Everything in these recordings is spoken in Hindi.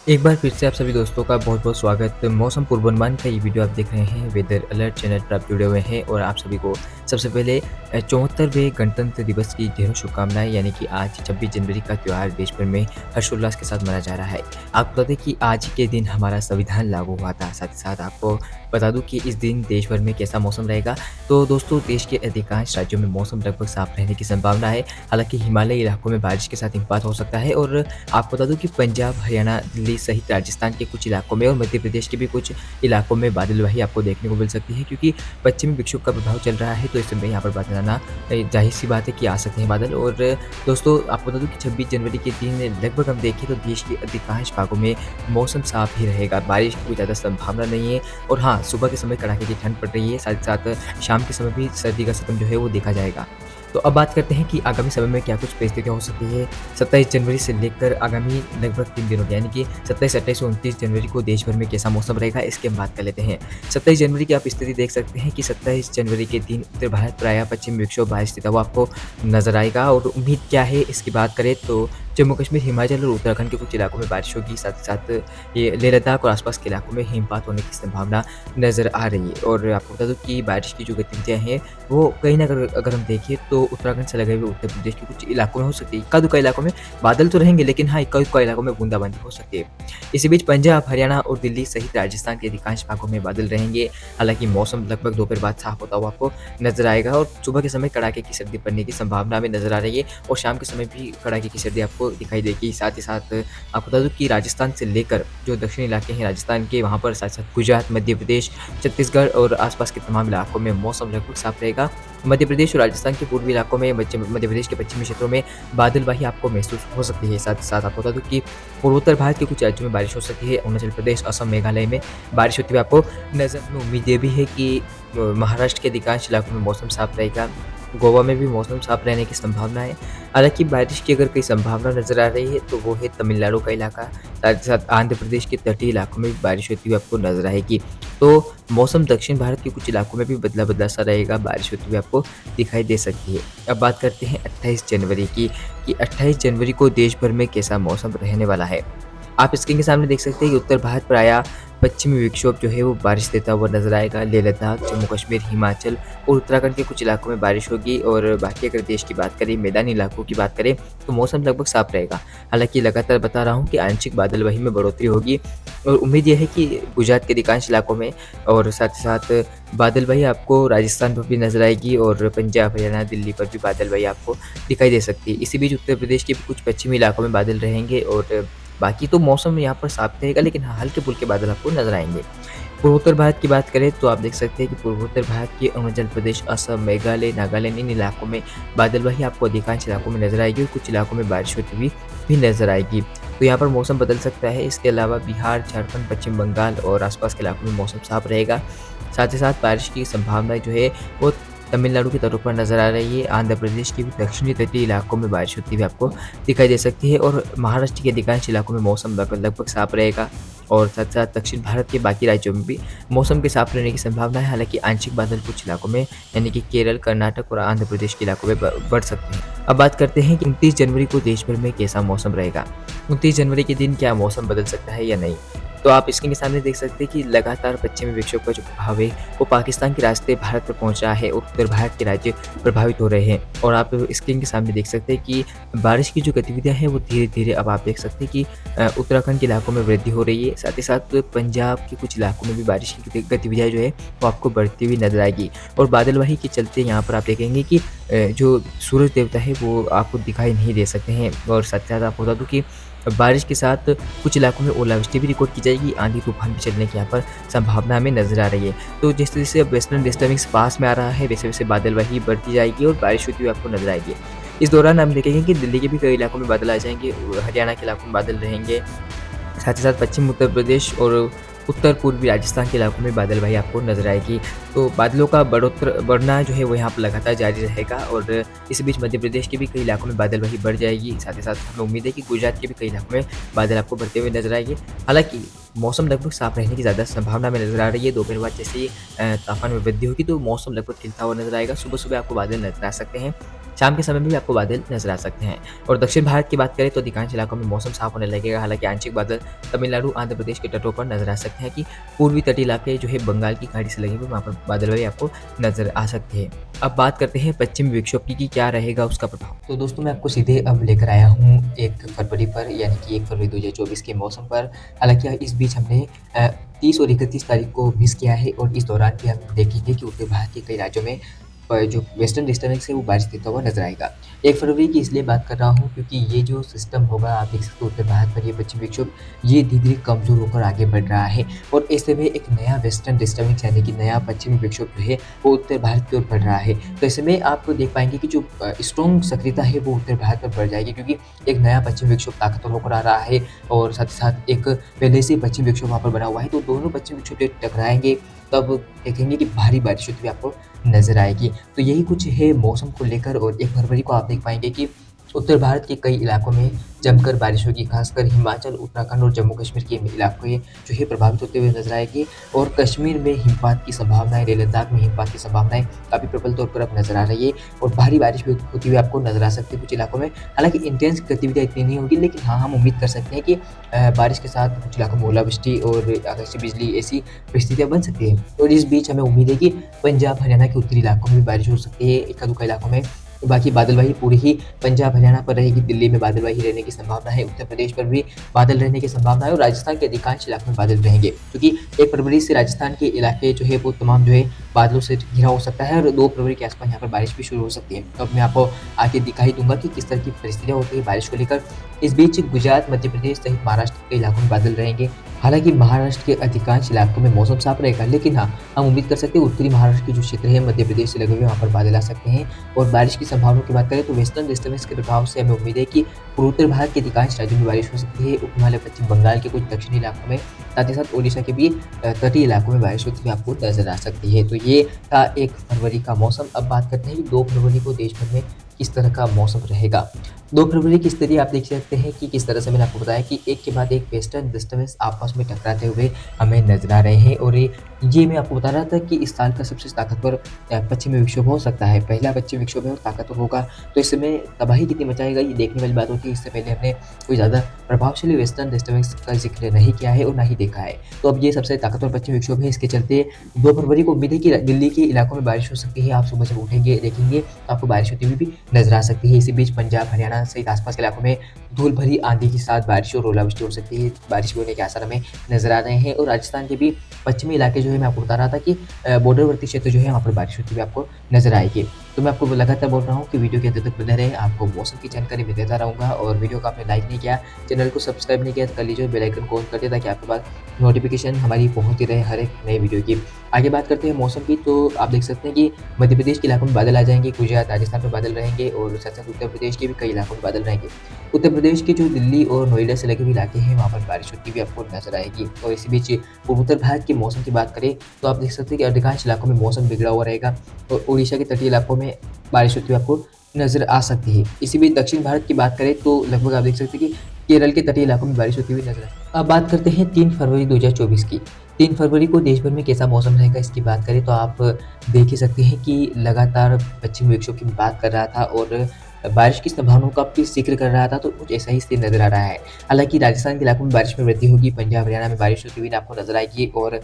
एक बार फिर से आप सभी दोस्तों का बहुत-बहुत स्वागत। मौसम पूर्वानुमान का ये वीडियो आप देख रहे हैं, वेदर अलर्ट चैनल पर आप जुड़े हुए हैं और आप सभी को सबसे पहले 74वें गणतंत्र दिवस की ढेरों शुभकामनाएँ। यानी कि आज 26 जनवरी का त्योहार देश भर में हर्षोल्लास के साथ मनाया जा रहा है। आपको बता दें कि आज के दिन हमारा संविधान लागू हुआ था। साथ ही साथ आपको बता दूँ कि इस दिन देश भर में कैसा मौसम रहेगा। तो दोस्तों, देश के अधिकांश राज्यों में मौसम लगभग साफ रहने की संभावना है। हालाँकि हिमालयी इलाकों में बारिश के साथ हिमपात हो सकता है और आपको बता दूँ कि पंजाब, हरियाणा, दिल्ली सहित राजस्थान के कुछ इलाकों में और मध्य प्रदेश के भी कुछ इलाकों में बादलवाही आपको देखने को मिल सकती है, क्योंकि पश्चिमी विक्षोभ का प्रभाव चल रहा है। तो इस समय यहाँ पर बादल आना ज़ाहिर-सी बात है कि आ सकते हैं बादल। और दोस्तों, आपको बता दूँ कि 26 जनवरी के दिन लगभग हम देखें तो देश के अधिकांश भागों में मौसम साफ ही रहेगा। बारिश की कोई ज़्यादा संभावना नहीं है और हाँ, सुबह के समय कड़ाके की ठंड पड़ रही है। साथ ही साथ शाम के समय भी सर्दी का सितम जो है वो देखा जाएगा। तो अब बात करते हैं कि आगामी समय में क्या कुछ परिस्थितियाँ हो सकती है। 27 जनवरी से लेकर आगामी लगभग 3 दिनों यानी कि 27, 28 और 29 जनवरी को देश भर में कैसा मौसम रहेगा, इसकी हम बात कर लेते हैं। 27 जनवरी की आप स्थिति देख सकते हैं कि 27 जनवरी के दिन उत्तर भारत प्रायः पश्चिमी विक्षोभ बारिश स्थित वो आपको नज़र आएगा। और उम्मीद क्या है इसकी बात करें तो जम्मू कश्मीर, हिमाचल और उत्तराखंड के कुछ इलाकों में बारिश होगी। साथ ही साथ ये लेह लद्दाख और आसपास के इलाकों में हिमपात होने की संभावना नज़र आ रही है। और आपको बता दूँ कि बारिश की जो गतिविधियाँ हैं वो कहीं न अगर हम देखें तो उत्तराखंड से लगे हुए उत्तर प्रदेश के कुछ इलाकों में हो सकती है। इक्का-दुक्का इलाकों में बादल तो रहेंगे, लेकिन हाँ, इक्का-दुक्का इलाकों में बूंदाबांदी हो सकती है। इसी बीच पंजाब, हरियाणा और दिल्ली सहित राजस्थान के अधिकांश भागों में बादल रहेंगे। हालाँकि मौसम लगभग दोपहर बाद साफ होता हुआ आपको नज़र आएगा और सुबह के समय कड़ाके की सर्दी पड़ने की संभावना भी नज़र आ रही है और शाम के समय भी कड़ाके की सर्दी आपको दिखाई देगी। साथ ही साथ आपको बता दूँ कि राजस्थान से लेकर जो दक्षिणी इलाके हैं राजस्थान के, वहाँ पर साथ-साथ गुजरात, मध्य प्रदेश, छत्तीसगढ़ और आसपास के तमाम इलाकों में मौसम लगभग साफ रहेगा। मध्य प्रदेश और राजस्थान के पूर्वी इलाकों में, मध्य प्रदेश के पश्चिमी क्षेत्रों में बादलवाही आपको महसूस हो सकती है। साथ ही साथ आपको बता दूँ कि पूर्वोत्तर भारत के कुछ राज्यों में बारिश हो सकती है। अरुणाचल प्रदेश, असम, मेघालय में बारिश होती हुई आपको नज़र में उम्मीद ये भी है कि महाराष्ट्र के अधिकांश इलाकों में मौसम साफ रहेगा। गोवा में भी मौसम साफ रहने की संभावना है। हालाँकि बारिश की अगर कोई संभावना नज़र आ रही है तो वो है तमिलनाडु का इलाका। साथ ही साथ आंध्र प्रदेश के तटीय इलाकों में भी बारिश होती हुई आपको नज़र आएगी। तो मौसम दक्षिण भारत के कुछ इलाकों में भी बदला-बदला सा रहेगा, बारिश होती हुई आपको दिखाई दे सकती है। अब बात करते हैं 28 जनवरी की, कि 28 जनवरी को देश भर में कैसा मौसम रहने वाला है। आप स्क्रीन के सामने देख सकते हैं कि उत्तर भारत प्रायः पश्चिमी विक्षोभ जो है वो बारिश देता हुआ नज़र आएगा। लेह लद्दाख, जम्मू कश्मीर, हिमाचल और उत्तराखंड के कुछ इलाकों में बारिश होगी। और बाकी अगर देश की बात करें, मैदानी इलाकों की बात करें, तो मौसम लगभग साफ रहेगा। हालाँकि लगातार बता रहा हूँ कि आंशिक बादलवाही में बढ़ोतरी होगी और उम्मीद ये है कि गुजरात के अधिकांश इलाकों में और साथ ही साथ बादलवाही आपको राजस्थान पर भी नज़र आएगी और पंजाब, हरियाणा, दिल्ली पर भी बादलवाही आपको दिखाई दे सकती है। इसी बीच उत्तर प्रदेश के भी कुछ पश्चिमी इलाकों में बादल रहेंगे और बाकी तो मौसम यहाँ पर साफ रहेगा, लेकिन हाँ, हल्के-फुल्के बादल आपको नज़र आएँगे। पूर्वोत्तर भारत की बात करें तो आप देख सकते हैं कि पूर्वोत्तर भारत के अरुणाचल प्रदेश, असम, मेघालय, नागालैंड इन इलाकों में बादलवाही आपको अधिकांश इलाकों में नज़र आएगी और कुछ इलाकों में बारिश होती हुई भी नज़र आएगी। तो यहाँ पर मौसम बदल सकता है। इसके अलावा बिहार, झारखंड, पश्चिम बंगाल और आसपास के इलाकों में मौसम साफ रहेगा। साथ ही साथ बारिश की संभावना जो है वो तमिलनाडु की तरफ पर नज़र आ रही है। आंध्र प्रदेश के भी दक्षिणी तटीय इलाकों में बारिश होती हुई आपको दिखाई दे सकती है और महाराष्ट्र के अधिकांश इलाकों में मौसम लगभग साफ रहेगा। और साथ-साथ दक्षिण भारत के बाकी राज्यों में भी मौसम के साफ रहने की संभावना है। हालाँकि आंशिक बादल कुछ इलाकों में यानी कि केरल, कर्नाटक और आंध्र प्रदेश के इलाकों में बढ़ सकते हैं। अब बात करते हैं कि 29 जनवरी को देश भर में कैसा मौसम रहेगा। 29 जनवरी के दिन क्या मौसम बदल सकता है या नहीं? तो आप स्क्रीन के सामने देख सकते हैं कि लगातार पश्चिमी विक्षोभ का जो प्रभाव है वो पाकिस्तान के रास्ते भारत पर पहुंच रहा है और उत्तर भारत के राज्य प्रभावित हो रहे हैं। और आप स्क्रीन के सामने देख सकते हैं कि बारिश की जो गतिविधियां हैं वो धीरे-धीरे अब आप देख सकते हैं कि उत्तराखंड के इलाकों में वृद्धि हो रही है। साथ ही साथ पंजाब के कुछ इलाकों में भी बारिश की गतिविधियाँ जो है वो आपको बढ़ती हुई नजर आएगी। और बादलवाही के चलते यहाँ पर आप देखेंगे कि जो सूरज देवता है वो आपको दिखाई नहीं दे सकते हैं। और साथ ही साथ आपको बता दूँ कि बारिश के साथ कुछ इलाकों में ओलावृष्टि भी रिकॉर्ड की जाएगी, आंधी तूफान भी चलने की यहाँ पर संभावना हमें नजर आ रही है। तो जिस तरह से अब वेस्टर्न डिस्टर्बेंस पास में आ रहा है, वैसे-वैसे बादलवाही बढ़ती जाएगी और बारिश होती हुई आपको नजर आएगी। इस दौरान हम देखेंगे कि दिल्ली के भी कई इलाकों में बादल आ जाएंगे, हरियाणा के इलाकों में बादल रहेंगे। साथ ही साथ पश्चिम उत्तर प्रदेश और उत्तर पूर्वी राजस्थान के इलाकों में बादलवाही आपको नजर आएगी। तो बादलों का बढ़ना जो है वो यहाँ पर लगातार जारी रहेगा। और इस बीच मध्य प्रदेश के भी कई इलाकों में बादलवाही बढ़ जाएगी। साथ ही साथ हमें उम्मीद है कि गुजरात के भी कई इलाकों में बादल आपको बढ़ते हुए नजर आएंगे। हालांकि मौसम लगभग साफ रहने की ज़्यादा संभावना में नज़र आ रही है। दोपहर बाद जैसे ही तापमान में वृद्धि होगी तो मौसम लगभग खिलता हुआ नज़र आएगा। सुबह-सुबह आपको बादल नज़र आ सकते हैं। शाम के समय में भी आपको बादल नज़र आ सकते हैं। और दक्षिण भारत की बात करें तो अधिकांश इलाकों में मौसम साफ होने लगेगा। हालाँकि आंशिक बादल तमिलनाडु, आंध्र प्रदेश के तटों पर नज़र आ सकते हैं कि पूर्वी तटीय इलाके जो है बंगाल की खाड़ी से लगे हुए, वहाँ पर बादल भी आपको नज़र आ सकते हैं। अब बात करते हैं पश्चिमी विक्षोभ की कि क्या रहेगा उसका प्रभाव। तो दोस्तों मैं आपको सीधे अब लेकर आया हूँ 1 फरवरी पर, यानी कि 1 फरवरी 2024 के मौसम पर। हालाँकि इस बीच हमने 30 और 31 तारीख को मिस किया है और इस दौरान भी हम देखेंगे कि उत्तर भारत के कई राज्यों में जो वेस्टर्न डिस्टर्बेंस है वो बारिश देता हुआ नज़र आएगा। 1 फरवरी की इसलिए बात कर रहा हूँ क्योंकि ये जो सिस्टम होगा, आप देख सकते हो उत्तर भारत पर ये पश्चिमी विक्षोभ ये धीरे-धीरे कमज़ोर होकर आगे बढ़ रहा है और इस समय एक नया वेस्टर्न डिस्टर्बेंस यानी कि नया पश्चिमी विक्षोभ जो है वो उत्तर भारत की ओर बढ़ रहा है। तो ऐसे में आप देख पाएँगे कि जो स्ट्रॉन्ग सक्रियता है वो उत्तर भारत पर बढ़ जाएगी, क्योंकि एक नया पश्चिमी विक्षोभ ताकतवर होकर आ रहा है और साथ ही साथ एक पहले से पश्चिमी विक्षोभ वहाँ पर बना हुआ है। तो दोनों पश्चिमी विक्षोभ जब टकराएँगे तब देखेंगे कि भारी बारिश होती हुई आपको नज़र आएगी। तो यही कुछ है मौसम को लेकर और 1 फरवरी को आप देख पाएँगे कि उत्तर भारत के कई इलाकों में जमकर बारिश होगी, खासकर हिमाचल, उत्तराखंड और जम्मू कश्मीर के इलाके जो है प्रभावित होते हुए नज़र आएंगे और कश्मीर में हिमपात की संभावनाएं, लेह लद्दाख में हिमपात की संभावनाएं काफ़ी प्रबल तौर पर अब नज़र आ रही है और भारी बारिश भी होती हुई आपको नज़र आ सकती है कुछ इलाकों में। हालांकि इंटेंस गतिविधियाँ इतनी नहीं होगी, लेकिन हाँ, हम उम्मीद कर सकते हैं कि बारिश के साथ कुछ इलाकों में ओलावृष्टि और आकाशीय बिजली ऐसी परिस्थितियाँ बन सकती है। और इस बीच हमें उम्मीद है कि पंजाब, हरियाणा के उत्तरी इलाकों में भी बारिश हो सकती है, एका-दुक्का इलाकों में। बाकी बादलवाही पूरी ही पंजाब, हरियाणा पर रहेगी, दिल्ली में बादलवाही रहने की संभावना है, उत्तर प्रदेश पर भी बादल रहने की संभावना है और राजस्थान के अधिकांश इलाकों में बादल रहेंगे, क्योंकि 1 फरवरी से राजस्थान के इलाके जो है वो तमाम जो है बादलों से घिरा हो सकता है और 2 फरवरी के आसपास यहाँ पर बारिश भी शुरू हो सकती है। तो अब मैं आपको आगे दिखाई दूंगा कि किस तरह की परिस्थितियाँ होती है बारिश को लेकर। इस बीच गुजरात, मध्य प्रदेश सहित महाराष्ट्र के इलाकों में बादल रहेंगे। हालांकि महाराष्ट्र के अधिकांश इलाकों में मौसम साफ रहेगा, लेकिन हाँ, हम उम्मीद कर सकते हैं उत्तरी महाराष्ट्र के जो क्षेत्र है मध्य प्रदेश से लगे हुए वहाँ पर बादल आ सकते हैं। और बारिश की संभावनाओं की बात करें तो वेस्टर्न डिस्टर्बेंस के प्रभाव से हमें उम्मीद है कि पूर्वोत्तर भारत के अधिकांश राज्यों में बारिश हो सकती है, उप हिमालय, पश्चिम बंगाल के कुछ दक्षिणी इलाकों में, साथ ही साथ ओडिशा के भी तटीय इलाकों में बारिश होती हुई आपको नजर आ सकती है। तो ये था 1 फरवरी का मौसम। अब बात करते हैं कि 2 फरवरी को देश भर में किस तरह का मौसम रहेगा। 2 फरवरी की स्थिति आप देख सकते हैं कि किस तरह से मैंने आपको बताया कि एक के बाद एक वेस्टर्न डिस्टर्बेंस आपस में टकराते हुए हमें नजर आ रहे हैं और ये मैं आपको बता रहा था कि इस साल का सबसे ताकतवर पश्चिमी विक्षोभ हो सकता है। पहला पश्चिमी विक्षोभ है और ताकतवर होगा, तो इस समय तबाही कितनी मचाएगा ये देखने वाली बात होती है। इससे पहले हमने कोई ज़्यादा प्रभावशाली वेस्टर्न डिस्टर्बेंस का जिक्र नहीं किया है और ना ही देखा है। तो अब ये सबसे ताकतवर पश्चिमी विक्षोभ है। इसके चलते 2 फरवरी को उम्मीद है कि दिल्ली के इलाकों में बारिश हो सकती है। आप सुबह जब उठेंगे देखेंगे तो आपको बारिश होती हुई भी नजर आ सकती है। इसी बीच पंजाब, हरियाणा सहित आसपास के इलाकों में धूल भरी आंधी के साथ बारिश और ओलावृष्टि हो सकती है। बारिश होने के आसार हमें नजर आ रहे हैं और राजस्थान के भी पश्चिमी इलाके जो है मैं आपको बता रहा था कि बॉर्डरवर्ती क्षेत्र जो है वहाँ पर बारिश होती हुई आपको नजर आएगी। तो मैं आपको लगातार बोल रहा हूँ कि वीडियो के अंत तक बने रहें, आपको मौसम की जानकारी मैं देता रहूँगा। और वीडियो को आपने लाइक नहीं किया, चैनल को सब्सक्राइब नहीं किया तो कर लीजिए, बेल आइकन को ऑन कर दिया ताकि आपके पास नोटिफिकेशन हमारी पहुँचती रहे हर एक नए वीडियो की। आगे बात करते हैं मौसम की, तो आप देख सकते हैं कि मध्य प्रदेश के इलाकों में बादल आ जाएंगे, गुजरात, राजस्थान में बादल रहेंगे और साथ साथ उत्तर प्रदेश के भी कई इलाकों में बादल रहेंगे। उत्तर प्रदेश के जो दिल्ली और नोएडा से लगे हुए इलाके हैं वहाँ पर बारिश होती हुई आपको नजर आएगी। और इसी बीच पूर्वोत्तर भारत के मौसम की बात करें तो आप देख सकते हैं कि अधिकांश इलाकों में मौसम बिगड़ा हुआ रहेगा और उड़ीसा के तटीय इलाकों में बारिश होती हुई आपको नजर आ सकती है। इसी बीच दक्षिण भारत की बात करें तो लगभग आप देख सकते हैं कि केरल के तटीय इलाकों में बारिश होती हुई नजर आए। अब बात करते हैं 3 फरवरी 2024 की। 3 फरवरी को देश भर में कैसा मौसम रहेगा इसकी बात करें तो आप देख ही सकते हैं कि लगातार पश्चिमी विक्षोभ की बात कर रहा था और बारिश की संभावनाओं का भी जिक्र कर रहा था, तो कुछ ऐसा ही स्थिति नजर आ रहा है। हालांकि राजस्थान के इलाकों में बारिश में वृद्धि होगी, पंजाब, हरियाणा में बारिश होती हुई आपको नजर आएगी और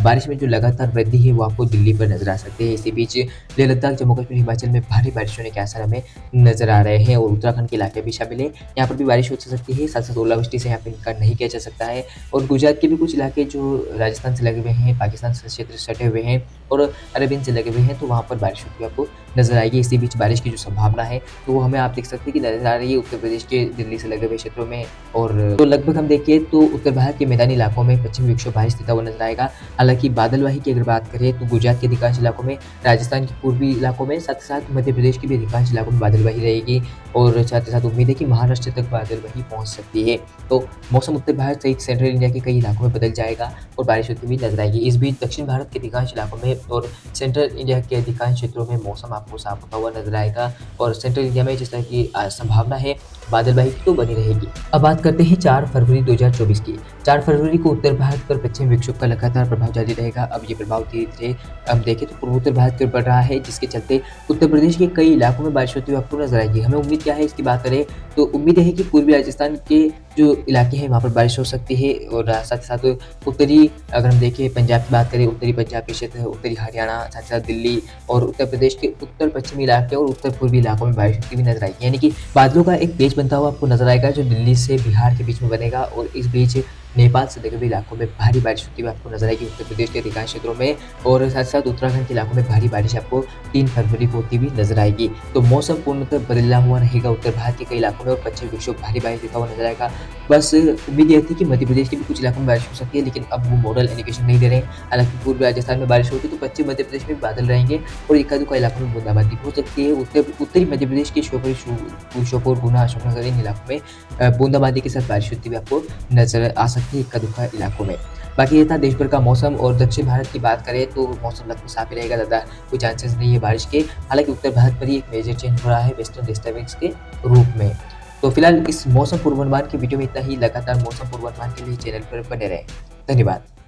बारिश में जो लगातार वृद्धि है वो आपको दिल्ली पर नजर आ सकती है। इसी बीच लेह लद्दाख, जम्मू कश्मीर, हिमाचल में भारी बारिश होने के आसार हमें नजर आ रहे हैं और उत्तराखंड के इलाके भी शामिल है, यहाँ पर भी बारिश हो सकती है। साथ साथ ओलावृष्टि से यहाँ पर इनकार नहीं किया जा सकता है। और गुजरात के भी कुछ इलाके जो राजस्थान से लगे हुए हैं, पाकिस्तान से क्षेत्र सटे हुए हैं और अरबियन से लगे हुए हैं, तो वहाँ पर बारिश होती हुई आपको नजर आएगी। इसी बीच बारिश की जो संभावना है तो वो हमें आप देख सकते हैं कि नजर आ रही है उत्तर प्रदेश के दिल्ली से लगे हुए क्षेत्रों में। और तो लगभग हम देखिए तो उत्तर भारत के मैदानी इलाकों में पश्चिमी विक्षोभ बारिश देता हुआ नजर आएगा। हालांकि बादलवाही की अगर बात करें तो गुजरात के अधिकांश इलाकों में, राजस्थान के पूर्वी इलाकों में, साथ ही साथ मध्य प्रदेश के भी अधिकांश इलाकों में बादलवाही रहेगी और साथ ही साथ उम्मीद है कि महाराष्ट्र तक बादलवाही पहुंच सकती है। तो मौसम उत्तर भारत सहित सेंट्रल इंडिया के कई इलाकों में बदल जाएगा और बारिश होती हुई नजर आएगी। इस बीच दक्षिण भारत के अधिकांश इलाकों में और सेंट्रल इंडिया के अधिकांश क्षेत्रों में मौसम आपको साफ होता हुआ नजर आएगा और सेंट्रल इंडिया में जिस तरह की संभावना है बादलवाही तो बनी रहेगी। अब बात करते हैं 4 फरवरी 2024 की। 4 फरवरी को उत्तर भारत पर पश्चिमी विक्षोभ का लगातार प्रभाव जारी रहेगा। अब ये प्रभाव धीरे-धीरे हम देखें तो पूर्वोत्तर भारत की ओर बढ़ रहा है, जिसके चलते उत्तर प्रदेश के कई इलाकों में बारिश होती हुई आपको नजर आएगी। हमें उम्मीद क्या है इसकी बात करें तो उम्मीद है कि पूर्वी राजस्थान के जो इलाके हैं वहाँ पर बारिश हो सकती है और साथ ही साथ उत्तरी अगर हम देखें पंजाब की बात करें, उत्तरी पंजाब के क्षेत्र, उत्तरी हरियाणा, साथ ही साथ दिल्ली और उत्तर प्रदेश के उत्तर पश्चिमी इलाके और उत्तर पूर्वी इलाकों में बारिश होती हुई नजर आएगी। यानी कि बादलों का एक पेच बनता हुआ आपको नजर आएगा जो दिल्ली से बिहार के बीच में बनेगा और इस बीच नेपाल से लगे हुए इलाकों में भारी बारिश होती हुई आपको नजर आएगी उत्तर प्रदेश के अधिकांश क्षेत्रों में और साथ साथ उत्तराखंड के इलाकों में भारी बारिश आपको 3 फरवरी को होती हुई नजर आएगी। तो मौसम पूर्णतः बदला हुआ रहेगा उत्तर भारत के कई इलाकों में और पश्चिमी विक्षोभ भारी बारिश देता हुआ नजर आएगा। बस उम्मीद ये थी कि मध्य प्रदेश के भी कुछ इलाकों में बारिश हो सकती है, लेकिन अब वो मॉडल इंडिकेशन नहीं दे रहे हैं। हालांकि पूर्वी राजस्थान में बारिश होती है तो पश्चिम मध्य प्रदेश में भी बादल रहेंगे और इक्का दुक्का इलाकों में बूंदाबांदी हो सकती है। उत्तरी मध्य प्रदेश के श्योपुर, गुना, अशोकनगर इन इलाकों में बूंदाबांदी के साथ बारिश होती हुई आपको नजर आ सकती है इक्का दुक्का इलाकों में। बाकी ये था देश भर का मौसम और दक्षिण भारत की बात करें तो मौसम लगभग साफ ही रहेगा, ज़्यादा कोई चांसेस नहीं है बारिश के। हालांकि उत्तर भारत पर ही एक मेजर चेंज हो रहा है वेस्टर्न डिस्टर्बेंस के रूप में। तो फिलहाल इस मौसम पूर्वानुमान की वीडियो में इतना ही। लगातार मौसम पूर्वानुमान के लिए चैनल पर बने रहें। धन्यवाद।